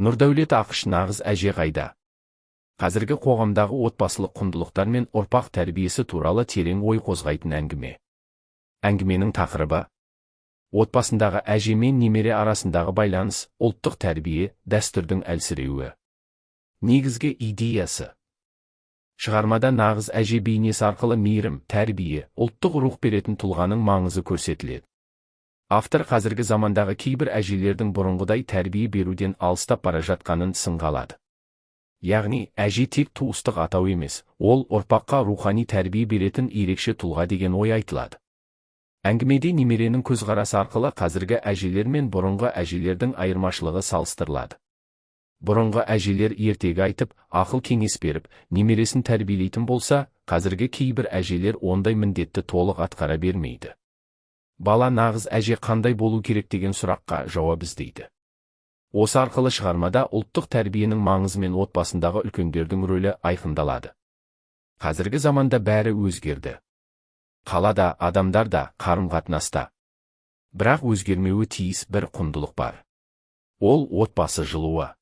Нұрдәулет Ақыш нағыз әже қайда? Қазіргі қоғамдағы отбасылық құндылықтар мен ұрпақ тәрбиесі туралы терең ой қозғайтын әңгіме. Әңгіменің тақырыбы: отбасындағы әже мен немере арасындағы байланыс, ұлттық тәрбие, дәстүрдің әлсіреуі. Негізгі идеясы: шығармада нағыз әже бейнесі арқылы мейірім, тәрбие, ұлттық рух беретін тұлғаның маңызы көрсетіледі. Автор қазіргі замандағы кейбір әжелердің бұрынғыдай тәрбие беруден алыстап бара жатқанын сынға алады. Яғни, әже тек туыстық атау емес, ол ұрпаққа рухани тәрбие беретін ерекше тұлға деген ой айтылады. Әңгімеде немеренің көзқарасы арқылы қазіргі әжелер мен бұрынғы әжелердің айырмашылығы салыстырылады. Бұрынғы әжелер ертегі айтып, ақыл кеңес беріп, немересін тәрбиелейтін болса, қазіргі кейбір әжелер ондай міндетті толық атқара бермейді. Бала нағыз әже қандай болу керек деген сұраққа жауап іздейді. Осы арқылы шығармада ұлттық тәрбиенің маңызы мен отбасындағы үлкендердің рөлі айқындалады. Қазіргі заманда бәрі өзгерді. Қалада, адамдар да, қарым-қатынаста. Бірақ өзгермеуі тиіс бір құндылық бар. Ол отбасы жылуы.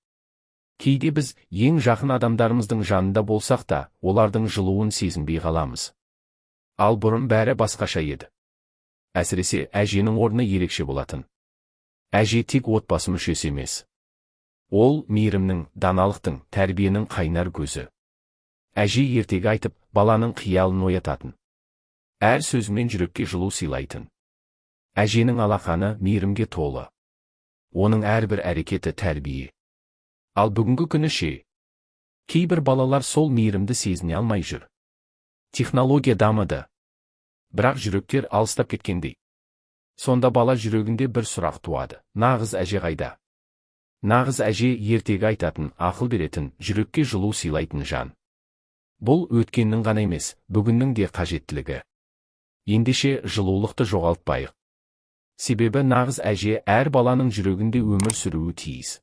Кейде біз ең жақын адамдарымыздың жанында болсақ та, олардың жылуын сезінбей қаламыз. Ал бұрын бәрі басқаша еді. Әсіресе әженің орны ерекше болатын. Әже тек отбасы мүшесі емес. Ол мейірімнің, даналықтың, тәрбиенің қайнар көзі. Әже ертегі айтып, баланың қиялын оятатын. Әр сөзімен жүрекке жылу сыйлайтын. Әженің алақаны мейірімге толы. Оның әрбір әрекеті тәрбие. Ал бүгінгі күні ше? Кейбір балалар сол мейірімді сезіне алмай жүр. Технология дамыды. Бірақ жүректер алыстап кеткендей. Сонда бала жүрегінде бір сұрақ туады: нағыз әже қайда? Нағыз әже ертегі айтатын, ақыл беретін, жүрекке жылу сыйлайтын жан. Бұл өткеннің ғана емес, бүгіннің де қажеттілігі. Ендеше жылулықты жоғалтпайық. Себебі нағыз әже әр баланың жүрегінде өмір сүруі тиіс.